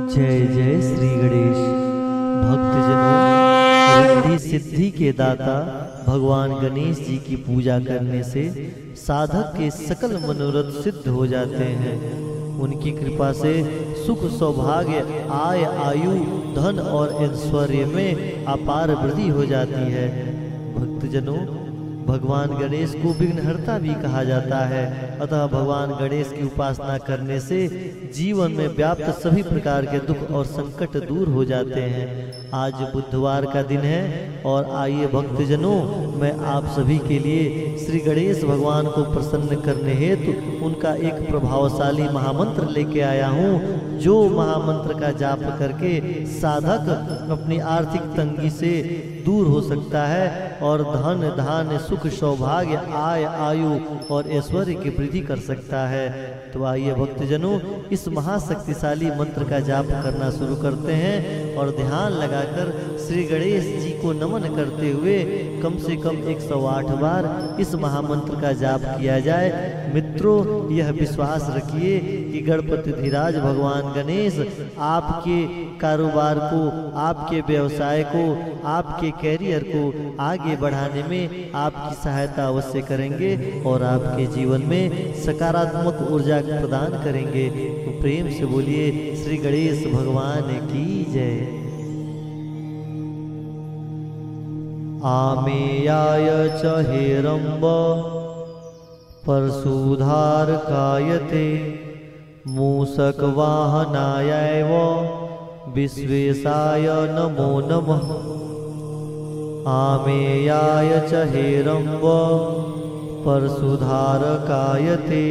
जय जय श्री गणेश। भक्तजनों, रिद्धि सिद्धि के दाता भगवान गणेश जी की पूजा करने से साधक के सकल मनोरथ सिद्ध हो जाते हैं। उनकी कृपा से सुख सौभाग्य आय आयु धन और ऐश्वर्य में अपार वृद्धि हो जाती है। भक्तजनों, भगवान गणेश को विघ्नहर्ता भी कहा जाता है। अतः भगवान गणेश की उपासना करने से जीवन में व्याप्त सभी प्रकार के दुख और संकट दूर हो जाते हैं। आज बुधवार का दिन है और आइए भक्तजनों, मैं आप सभी के लिए श्री गणेश भगवान को प्रसन्न करने हेतु उनका एक प्रभावशाली महामंत्र लेके आया हूँ, जो महामंत्र का जाप करके साधक अपनी आर्थिक तंगी से दूर हो सकता है और धन धान्य सुख सौभाग्य आय आयु और ऐश्वर्य की वृद्धि कर सकता है। तो आइए भक्तजनों, इस महाशक्तिशाली मंत्र का जाप करना शुरू करते हैं और ध्यान लगाकर श्री गणेश जी को नमन करते हुए कम से कम 108 बार इस महामंत्र का जाप किया जाए। मित्रों, यह विश्वास रखिए कि गणपति धीराज भगवान गणेश आपके कारोबार को, आपके व्यवसाय को, आपके कैरियर को आगे बढ़ाने में आपकी सहायता अवश्य करेंगे और आपके जीवन में सकारात्मक ऊर्जा प्रदान करेंगे। तो प्रेम से बोलिए श्री गणेश भगवान की जय। आमेयाय च हेरंब परशुधारकायते मूषक वाहनाय विश्वेशाय नमो नमः। आमेयाय च हेरंब परशुधारकायते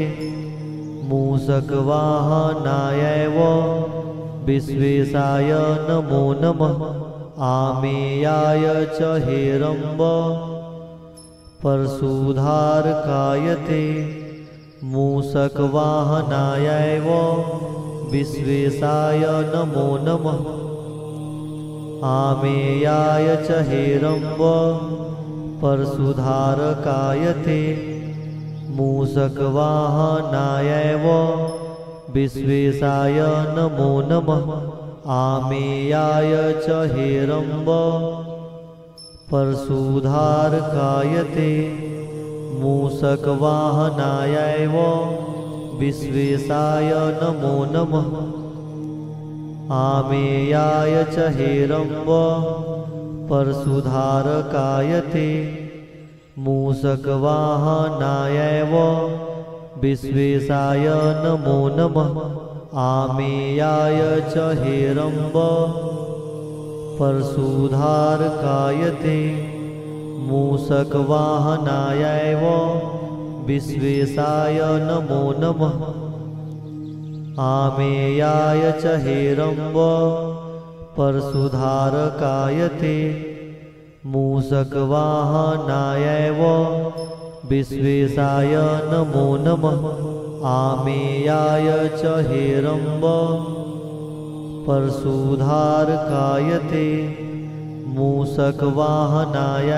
मूषक वाहनाय विश्वेशाय नमो नमः। आमेयाय च हेरंब परशुधारकायते मूषक वाहनाय विश्वेशाय नमो नमः। आमेयाय च हेरंब परशुधारकायते मूषक वाहनाय विश्वेशाय नमो नमः। आमेयाय च हेरंब परशुधारकायते मूषक वाहनाय विश्वेशाय नमो नमः। आमेयाय च हेरंब परशुधारकायते मूषक वाहनाय विश्वेशाय नमो नमः। आमेयाय च हेरंब परशुधारकायते मूषक वाहनाय विश्वेशाय नमो नमः। आमेयाय च हेरंब परशुधारकायते मूषक वाहनाय विश्वेशाय नमो नमः। आमेयाय च हेरंब परशुधारकायते मूषक वाहनाय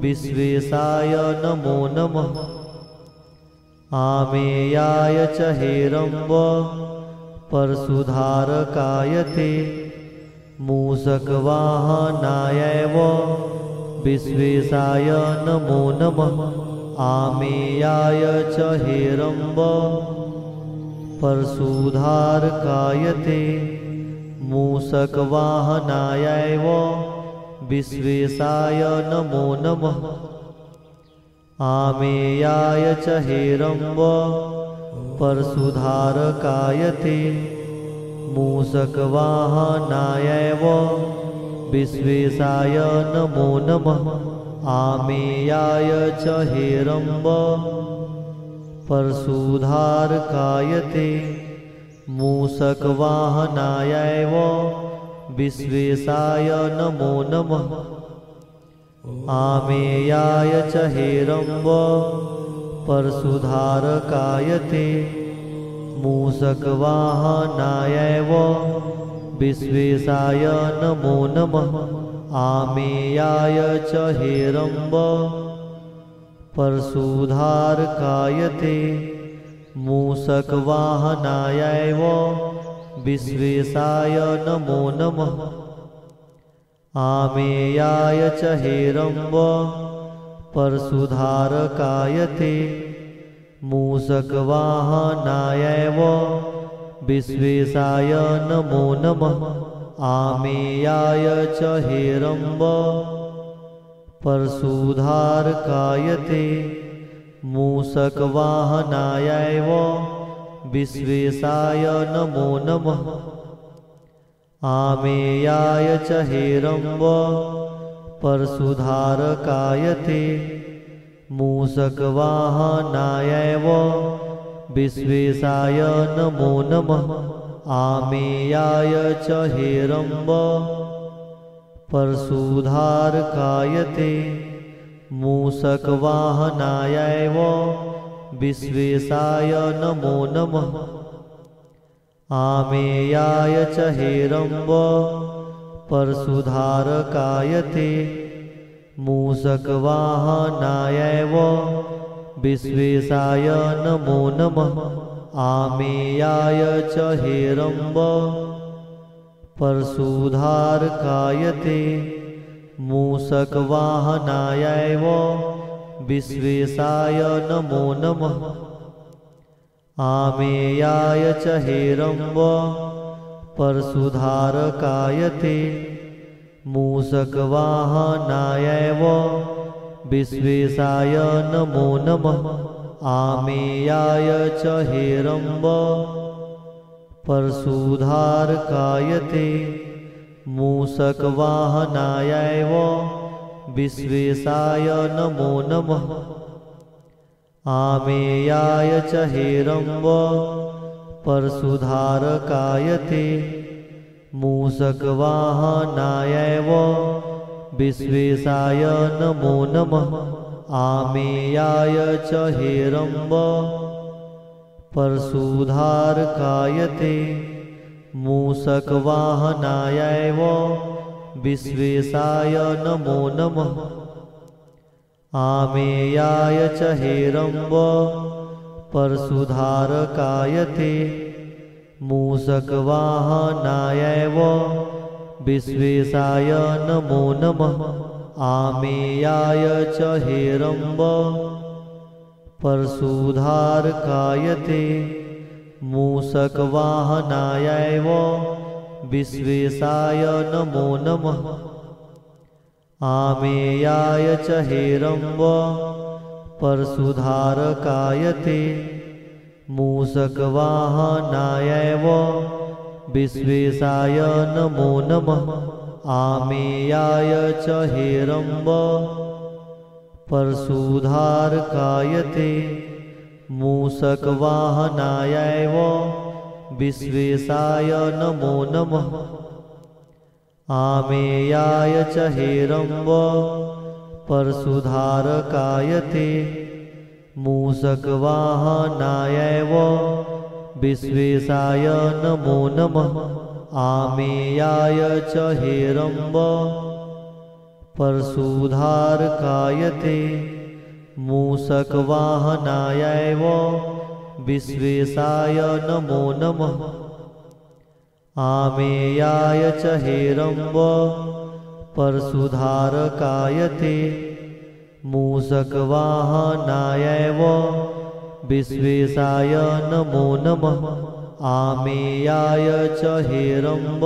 विश्वेशाय नमो नमः। आमेयाय च हेरंब परशुधारकायते मूषक वाहनाय विश्वेशाय नमो नमः। आमेयाय च हेरंब परशुधारकायते मूषक वाहनाय विश्वेशाय नमो नमः। आमेयाय च हेरंब परशुधारकायते मूषक वाहनाय विश्वेशाय नमो नमः। आमेयाय च हेरंब परशुधारकायते मूषक वाहनाय विश्वेशाय नमो नमः। आमेयाय च हेरंब परशुधारकायते मूषक वाहनाय विश्वेशाय नमो नमः। आमेयाय च हेरंब परशुधारकायते मूषक वाहनाय विश्वेशाय नमो नमः। आमेयाय च हेरम्ब परशुधारकाय ते मूषकवाहनायैव विश्वेशाय नमो नमः। आमेयाय च हेरम्ब परशुधारकाय ते मूषकवाहनायैव विश्वेशाय नमो नमः। आमेयाय च हेरम्ब परशुधारकाय ते मूषकवाहनायैव विश्वेशाय नमो नमः। आमेयाय च हेरम्ब परशुधारकाय ते मूषकवाहनायैव विश्वेशाय नमो नमः। आमेयाय च हेरम्ब परशुधारकाय ते मूषकवाहनायैव विश्वेशाय नमो नमः। आमेयाय च हेरम्ब परशुधारकाय ते मूषकवाहनायैव विश्वेशाय नमो नमः। आमेयाय च हेरम्ब परशुधारकाय ते मूषकवाहनायैव विश्वेशाय नमो नमः। आमेयाय च हेरम्ब परशुधारकाय ते मूषकवाहनायैव विश्वेशाय नमो नमः। आमेयाय च हेरम्ब परशुधारकाय ते मूषकवाहनायैव विश्वेशाय नमो नमः। आमेयाय च हेरम्ब परशुधारकाय ते मूषकवाहनायैव विश्वेशाय नमो नमः। आमेयाय च हेरम्ब परशुधारकाय ते मूषकवाहनायैव विश्वेशाय नमो नमः। आमेयाय च हेरम्ब परशुधारकाय ते मूषकवाहनायैव विश्वेशाय नमो नमः। आमेयाय च हेरम्ब परशुधारकाय ते मूषकवाहनायैव विश्वेशाय नमो नमः। आमेयाय च हेरम्ब परशुधारकाय ते मूषकवाहनायैव विश्वेशाय नमो नमः। आमेयाय च हेरम्ब परशुधारकाय ते मूषकवाहनायैव विश्वेशाय नमो नमः। आमेयाय च हेरम्ब परशुधारकाय ते मूषकवाहनायैव विश्वेशाय नमो नमः। आमेयाय च हेरम्ब परशुधारकाय ते मूषकवाहनायैव विश्वेशाय नमो नमः। आमेयाय च हेरम्ब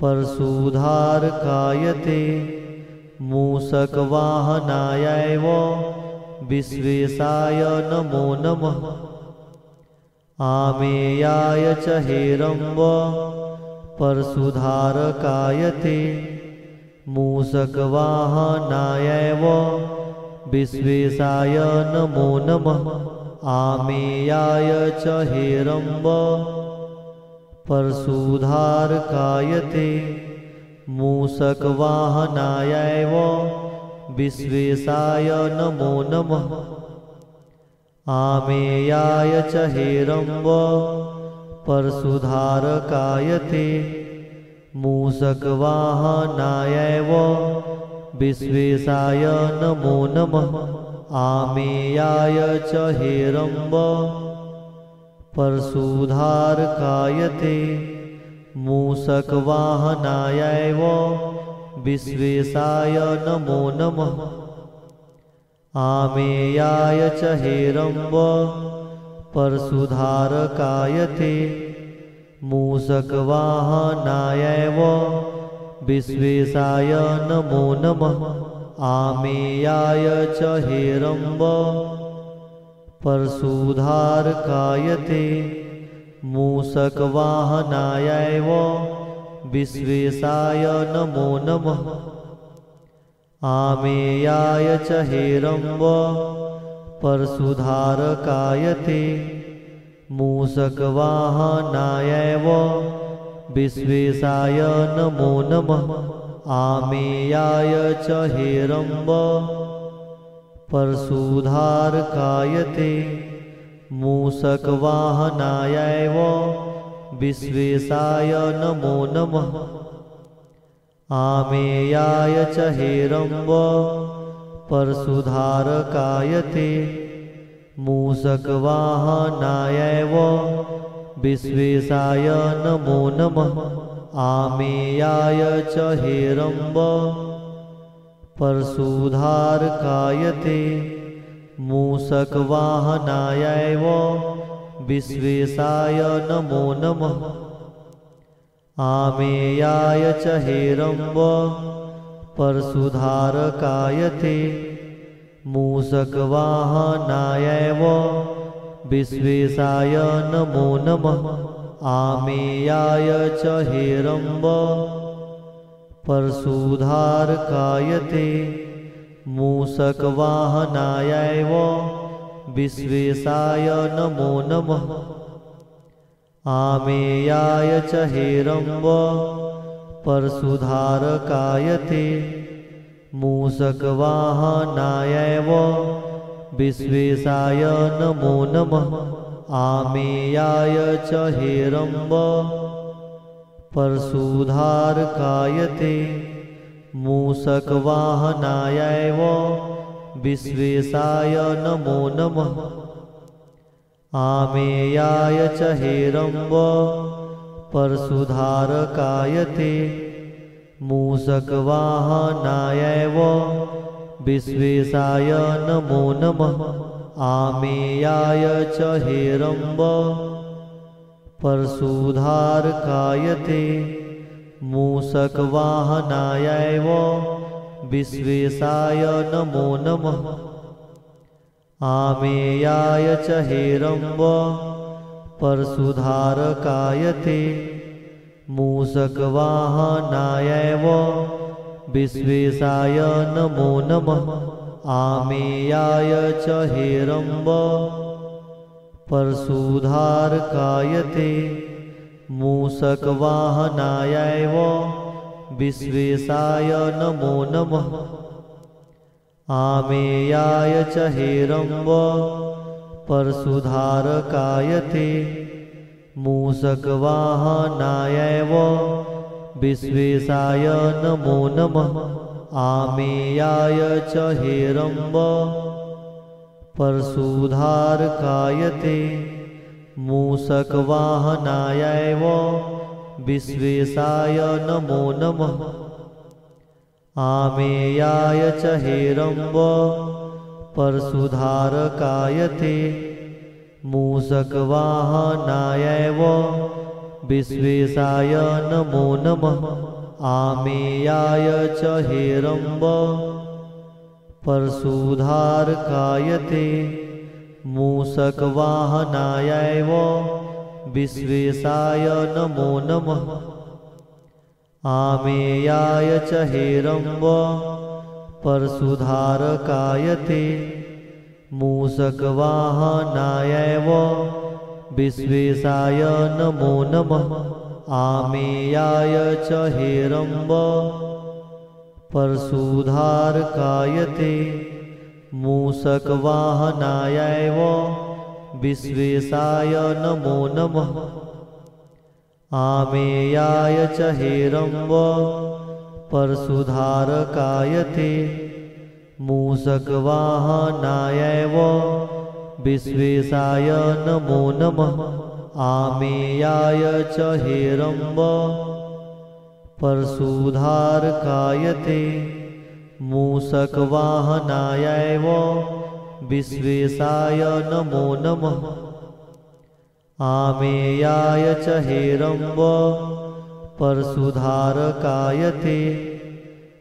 परशुधारकाय ते मूषकवाहनायैव विश्वेशाय नमो नमः। आमेयाय च हेरम्ब परशुधारकाय ते मूषकवाहनायैव विश्वेशाय नमो नमः। आमेयाय च हेरम्ब परशुधारकाय ते मूषकवाहनायैव विश्वेशाय नमो नमः। आमेयाय च हेरम्ब परशुधारकाय ते मूषकवाहनायैव विश्वेशाय नमो नमः। आमेयाय च हेरम्ब परशुधारकाय ते मूषकवाहनाय विश्वेशाय नमो नमः। आमेयाय च हेरम्ब परशुधारकाय ते मूषकवाहनाय विश्वेशाय नमो नमः। आमेयाय च हेरम्ब परशुधारकाय ते मूषकवाहनाय विश्वेशाय नमो नमः। आमेयाय च हेरम्ब परशुधारकाय ते मूषकवाहनाय विश्वेशाय नमो नमः। आमेयाय च हेरम्ब परशुधारकाय ते मूषकवाहनाय विश्वेशाय नमो नमः। आमेयाय च हेरम्ब परशुधारकाय ते मूषकवाहनाय विश्वेशाय नमो नमः। आमेयाय च हेरम्ब परशुधारकाय ते मूषकवाहनाय विश्वेशाय नमो नमः। आमेयाय च हेरम्ब परशुधारकाय ते मूषकवाहनाय विश्वेशाय नमो नमः। आमेयाय च हेरम्ब परशुधारकाय ते मूषकवाहनाय विश्वेशाय नमो नमः। आमेयाय च हेरम्ब परशुधारकाय ते मूषकवाहनाय विश्वेशाय नमो नमः। आमेयाय च हेरम्ब परशुधारकाय ते मूषकवाहनाय विश्वेशाय नमो नमः। आमेयाय च हेरम्ब परशुधारकाय ते मूषकवाहनाय विश्वेशाय नमो नमः। आमेयाय च हेरम्ब परशुधारकाय ते मूषकवाहनाय विश्वेशाय नमो नमः। आमेयाय च हेरम्ब परशुधारकाय ते मूषकवाहनाय विश्वेशाय नमो नमः। आमेयाय च हेरम्ब परशुधारकाय ते मूषकवाहनाय विश्वेशाय नमो नमः। आमेयाय च हेरम्ब परशुधारकाय ते मूषकवाहनाय विश्वेशाय नमो नमः। आमेयाय च हेरम्ब परशुधारकाय ते मूषकवाहनाय विश्वेशाय नमो नमः। आमेयाय च हेरम्ब परशुधारकाय ते मूषकवाहनाय विश्वेशाय नमो नमः। आमेयाय च हेरम्ब परशुधारकाय ते मूषकवाहनाय विश्वेशाय नमो नमः। आमेयाय च हेरम्ब परशुधारकाय ते मूषकवाहनाय विश्वेशाय नमो नमः। आमेयाय च हेरम्ब परशुधारकाय ते मूषकवाहनाय विश्वेशाय नमो नमः। आमेयाय च हेरम्ब परशुधारकाय ते मूषकवाहनाय विश्वेशाय नमो नमः। आमेयाय च हेरम्ब परशुधारकाय ते मूषकवाहनाय वो विश्वेशाय नमो नमः। आमेयाय च हेरम्ब परशुधारकाय ते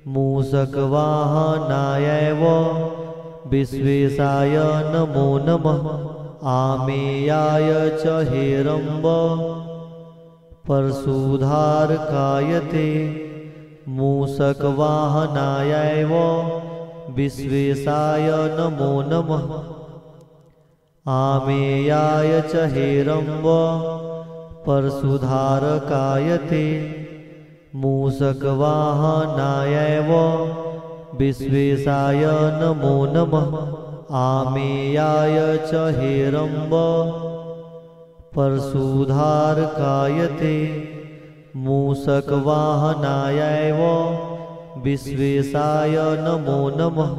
मूषकवाहनाय वो विश्वेशाय नमो नमः। आमेयाय च हेरम्ब परशुधारकाय ते मूषकवाहनाय वो विश्वेशाय नमो नमः। आमेयाय च हेरम्ब परशुधारकाय ते मूषकवाहनाय वो विश्वेशाय नमो नमः। आमेयाय च हेरम्ब परशुधारकाय ते मूषकवाहनाय वो विश्वेशाय नमो नमः।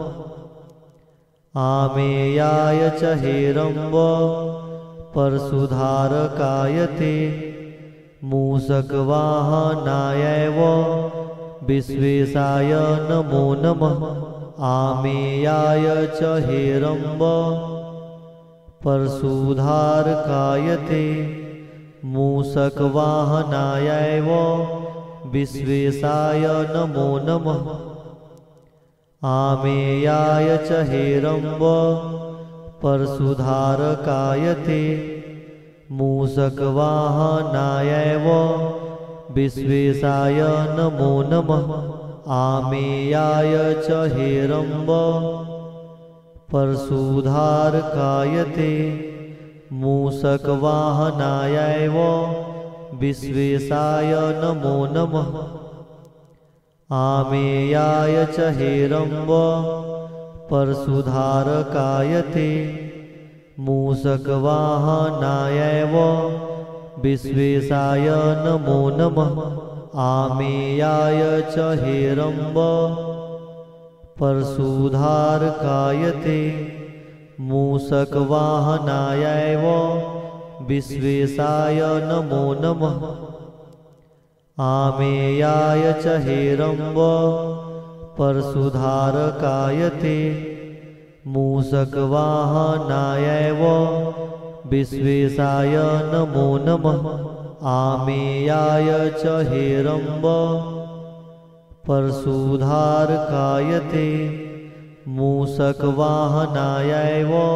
आमेयाय च हेरम्ब परशुधारकाय ते मूषकवाहनाय वो विश्वेशाय नमो नमः। आमेयाय च हेरम्ब परशुधारकाय ते मूषकवाहनाय वो विश्वेशाय नमो नमः। आमेयाय च हेरम्ब परशुधारकाय ते मूषकवाहनाय वो विश्वेशाय नमो नमः। आमेयाय च हेरम्ब परशुधारकाय ते मूषकवाहनाय वो विश्वेशाय नमो नमः। आमेयाय च हेरम्ब परशुधारकाय ते मूषकवाहनाय वो विश्वेशाय नमो नमः। आमेयाय च हेरम्ब परशुधारकाय ते मूषकवाहनाय वो विश्वेशाय नमो नमः। आमेयाय च हेरम्ब परशुधारकाय ते मूषकवाहनाय वो विश्वेशाय नमो नमः। आमेयाय च हेरम्ब परशुधारकाय ते मूषकवाहनाय वो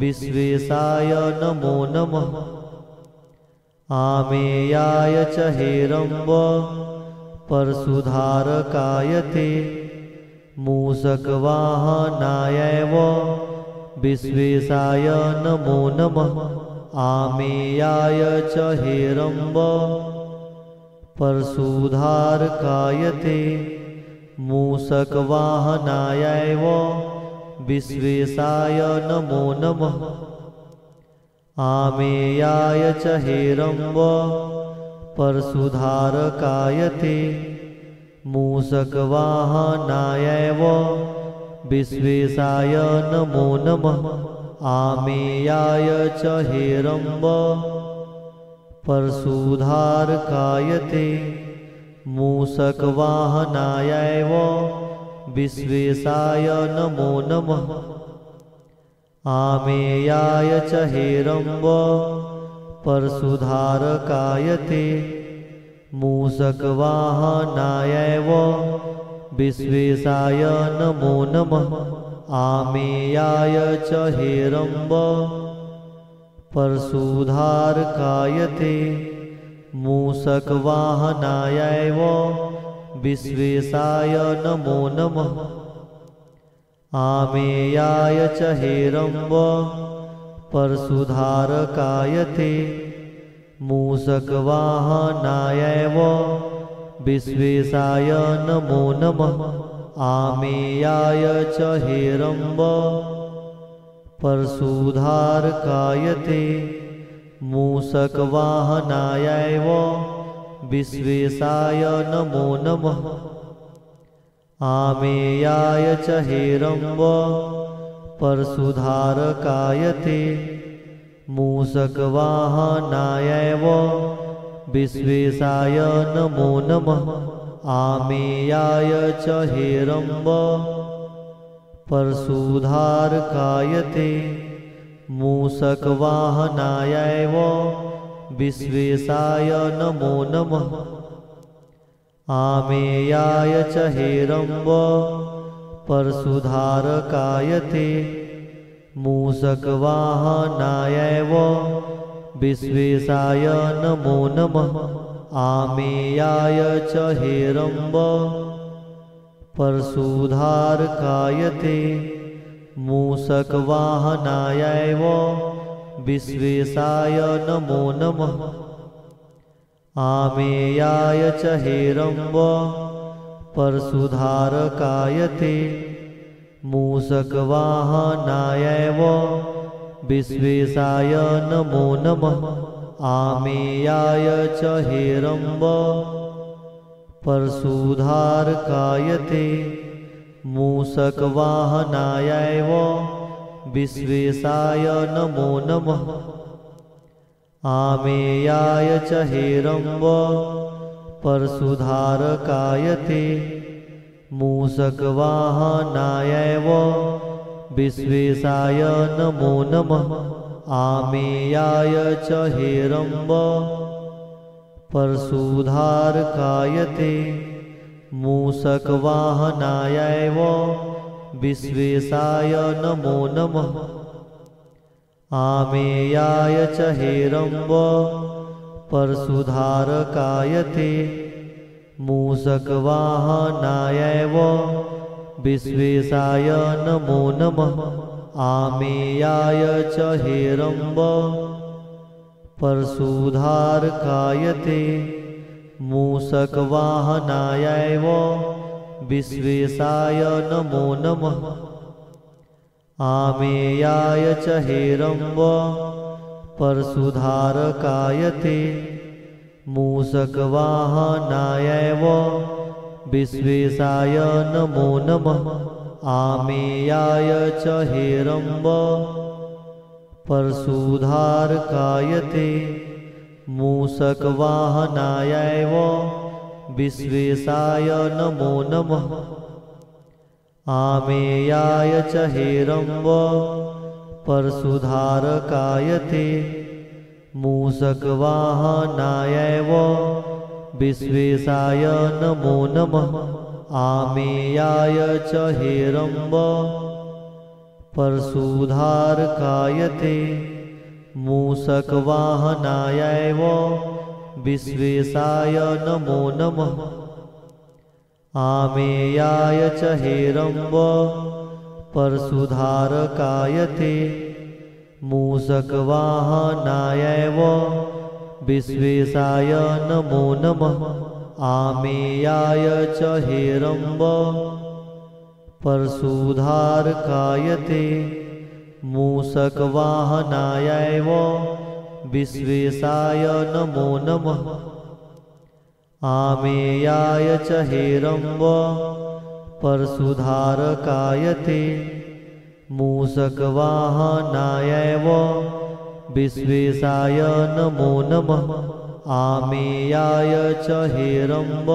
विश्वेशाय नमो नमः। आमेयाय च हेरम्ब परशुधारकाय ते मूषकवाहनाय वो विश्वेशाय नमो नमः। आमेयाय च हेरम्ब परशुधारकाय ते मूषकवाहनाय वो विश्वेशाय नमो नमः। आमेयाय च हेरम्ब परशुधारकाय ते मूषकवाहनाय वो विश्वेशाय नमो नमः। आमेयाय च हेरम्ब परशुधारकाय ते मूषकवाहनाय वो विश्वेशाय नमो नमः। आमेयाय च हेरम्ब परशुधारकाय ते मूषकवाहनाय वो विश्वेशाय नमो नमः। आमेयाय च हेरम्ब परशुधारकाय ते मूषकवाहनाय वो विश्वेशाय नमो नमः। आमेयाय च हेरम्ब परशुधारकाय ते मूषकवाहनाय वो विश्वेशाय नमो नमः। आमेयाय च हेरम्ब परशुधारकाय ते मूषकवाहनाय वो विश्वेशाय नमो नमः। आमेयाय च हेरम्ब परशुधारकाय ते मूषकवाहनाय विश्वेशाय नमो नमः आमेयाय च हेरम्ब परशुधारकाय ते मूषकवाहनाय विश्वेशाय नमो नमः आमेयाय च हेरम्ब परशुधारकाय ते मूषकवाहनाय विश्वेशाय नमो नमः आमेयाय च हेरम्ब परशुधारकाय ते मूषकवाहनाय विश्वेशाय नमो नमः आमेयाय च हेरम्ब परशुधारकाय ते मूषकवाहनाय विश्वेशाय नमो नमः आमेयाय च हेरम्ब परशुधारकाय ते मूषकवाहनाय विश्वेशाय नमो नमः आमेयाय च हेरम्ब परशुधारकाय ते मूषकवाहनाय विश्वेशाय नमो नमः आमेयाय च हेरम्ब परशुधारकाय ते मूषकवाहनाय विश्वेशाय नमो नमः आमेयाय च हेरम्ब परशुधारकाय ते मूषकवाहनाय विश्वेशाय नमो नमः आमेयाय च हेरम्ब परशुधारकाय ते मूषकवाहनाय विश्वेशाय नमो नमः आमेयाय च हेरम्ब परशुधारकाय ते मूषकवाहनाय विश्वेशाय नमो नमः आमेयाय च हेरम्ब परशुधारकाय ते मूषकवाहनाय विश्वेशाय नमो नमः आमेयाय च हेरम्ब परशुधारकाय ते मूषकवाहनाय विश्वेशाय नमो नमः आमेयाय च हेरम्ब परशुधारकाय ते मूषकवाहनाय विश्वेशाय नमो नमः आमेयाय च हेरम्ब परशुधारकाय ते मूषकवाहनाय विश्वेशाय नमो नमः आमेयाय च हेरम्ब परशुधारकाय ते मूषकवाहनाय विश्वेशाय नमो नमः आमेयाय च हेरम्ब परशुधारकाय ते मूषकवाहनाय विश्वेशाय नमो नमः आमेयाय च हेरम्ब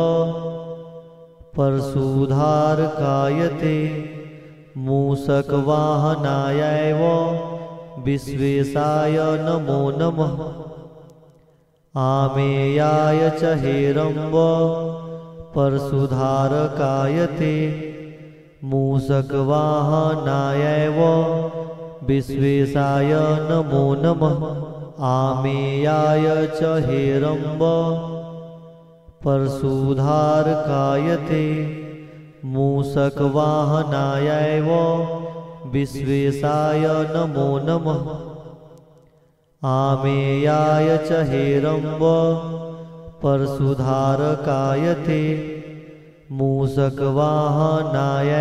परशुधारकाय ते मूषकवाहनाय विश्वेशाय नमो नमः आमेयाय च हेरम्ब परशुधारकाय ते मूषकवाहनाय विश्वेशाय नमो नमः आमेयाय च हेरम्ब परशुधारकाय ते मूषकवाहनाय विश्वेशाय नमो नमः आमेयाय च हेरम्ब परशुधारकाय ते मूषकवाहनाय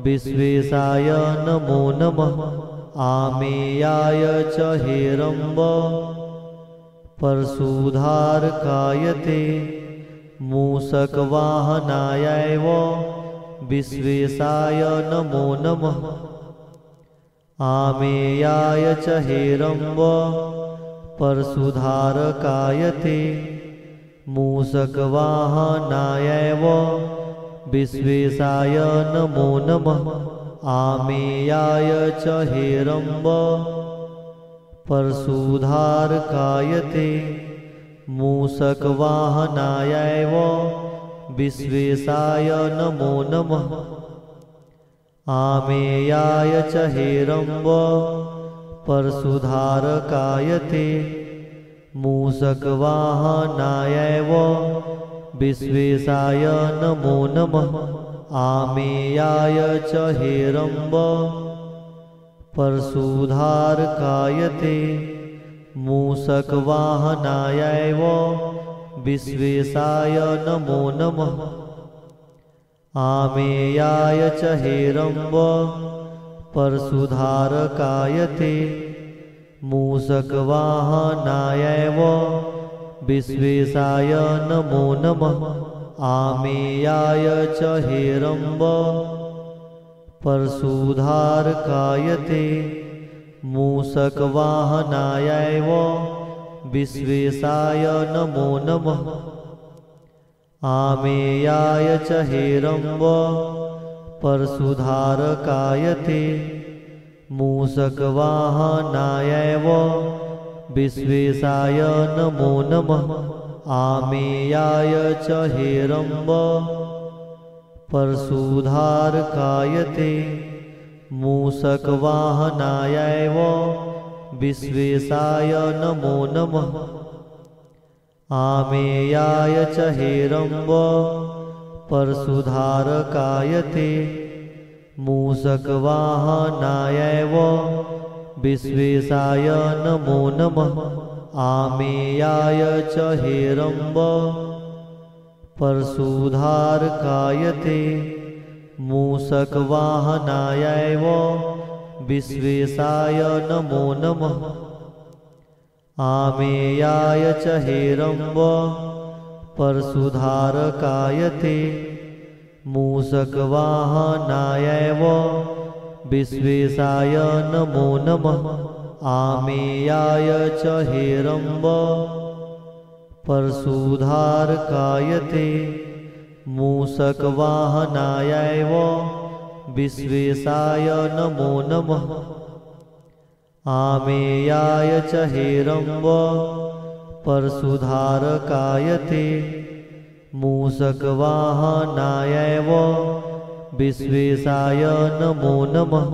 विश्वेशाय नमो नमः आमेयाय च हेरम्ब परशुधारकाय ते मूषकवाहनाय विश्वेशाय नमो नमः आमेयाय च हेरम्ब परशुधारकाय ते मूषकवाहनायैव विश्वेशाय नमो नमः। आमेयाय च हेरम्ब परशुधारकाय ते मूषकवाहनायैव विश्वेशाय नमो नमः। आमेयाय च हेरम्ब परशुधारकाय ते मूषकवाहनायैव विश्वेशाय नमो नमः। आमेयाय च हेरम्ब परशुधारकाय ते मूषकवाहनायैव विश्वेशाय नमो नमः। आमेयाय च हेरम्ब परशुधारकाय ते मूषकवाहनायैव विश्वेशाय नमो नमः। आमेयाय च हेरम्ब परशुधारकाय ते मूषकवाहनायैव विश्वेशाय नमो नमः। आमेयाय च हेरम्ब परशुधारकाय ते मूषकवाहनायैव विश्वेशाय नमो नमः। आमेयाय च हेरम्ब परशुधारकाय ते मूषकवाहनायैव विश्वेशाय नमो नमः। आमेयाय च हेरम्ब परशुधारकाय ते मूषकवाहनायैव विश्वेशाय नमो नमः। आमेयाय च हेरम्ब परशुधारकाय ते मूषकवाहनायैव विश्वेशाय नमो नमः। आमेयाय च हेरम्ब परशुधारकाय ते मूषकवाहनायैव विश्वेशाय नमो नमः। आमेयाय च हेरम्ब परशुधारकाय ते मूषकवाहनायैव विश्वेशाय नमो नमः। आमेयाय च हेरम्ब परशुधारकाय ते मूषकवाहनायैव विश्वेशाय नमो नमः।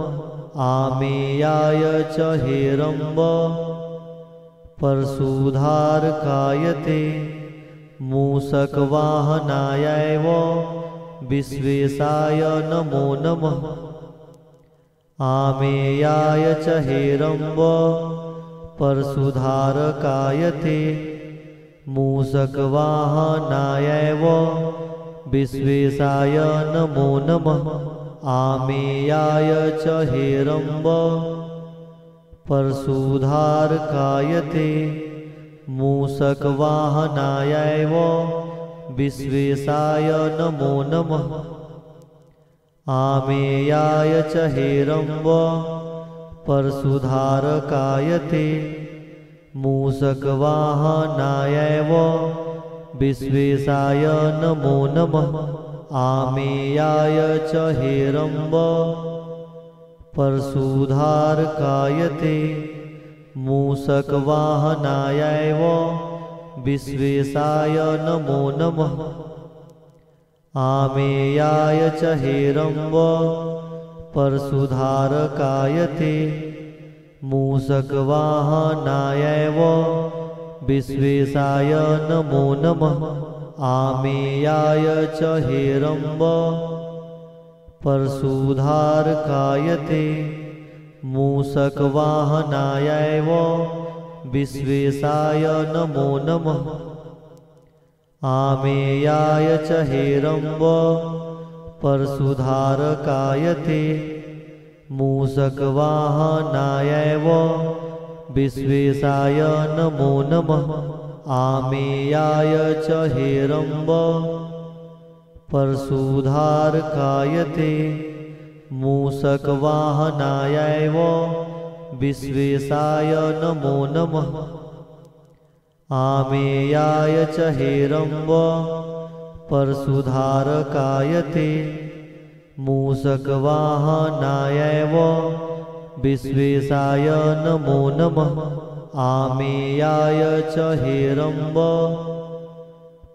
आमेयाय च हेरम्ब परशुधारकाय ते मूषकवाहनायैव विश्वेशाय नमो नमः। आमेयाय च हेरम्ब परशुधारकाय ते मूषकवाहनायैव विश्वेशाय नमो नमः। आमेयाय च हेरम्ब परशुधारकाय ते मूषकवाहनायैव विश्वेशाय नमो नमः। आमेयाय च हेरम्ब परशुधारकाय ते मूषकवाहनायैव विश्वेशाय नमो नमः। आमेयाय च हेरम्ब परशुधारकाय ते मूषकवाहनायैव विश्वेशाय नमो नमः। आमेयाय च हेरम्ब परशुधारकाय ते मूषकवाहनायैव विश्वेशाय नमो नमः। आमेयाय च हेरम्ब परशुधारकाय ते मूषकवाहनायैव विश्वेशाय नमो नमः। आमेयाय च हेरम्ब परशुधारकाय ते मूषकवाहनायैव विश्वेशाय नमो नमः। आमेयाय च हेरम्ब परशुधारकाय ते मूषकवाहनाय विश्वेशाय नमो नमः। आमेयाय च हेरम्ब परशुधारकाय ते मूषकवाहनाय विश्वेशाय नमो नमः। आमेयाय च हेरम्ब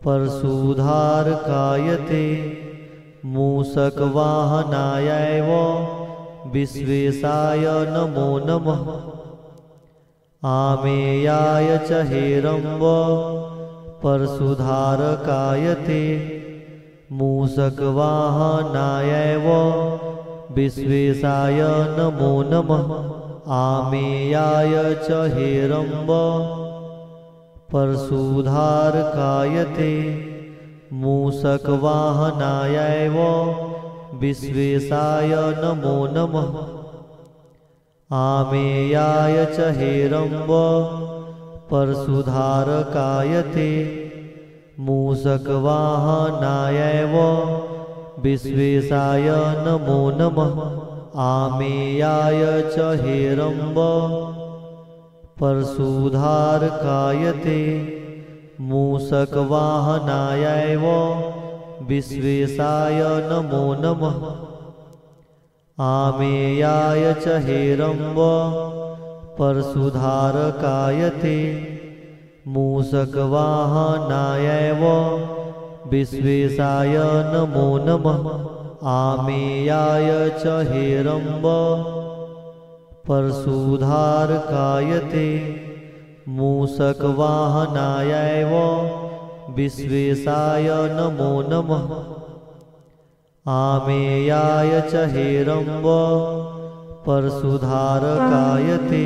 परशुधारकाय ते मूषकवाहनाय विश्वेशाय नमो नमः। आमेयाय च हेरम्ब परशुधारकाय ते मूषकवाहनाय विश्वेशाय नमो नमः। आमेयाय च हेरम्ब परशुधारकाय ते मूषकवाहनाय विश्वेशाय नमो नमः। आमेयाय च हेरम्ब परशुधारकाय ते मूषकवाहनाय विश्वेशाय नमो नमः। आमेयाय च हेरम्ब परशुधारकाय ते मूषकवाहनाय विश्वेशाय नमो नमः। आमेयाय च हेरम्ब परशुधारकाय ते मूषकवाहनाय विश्वेशाय नमो नमः। आमेयाय च हेरम्ब परशुधारकाय ते मूषकवाहनाय विश्वेशाय नमो नमः। आमेयाय च हेरम्ब परशुधारकाय ते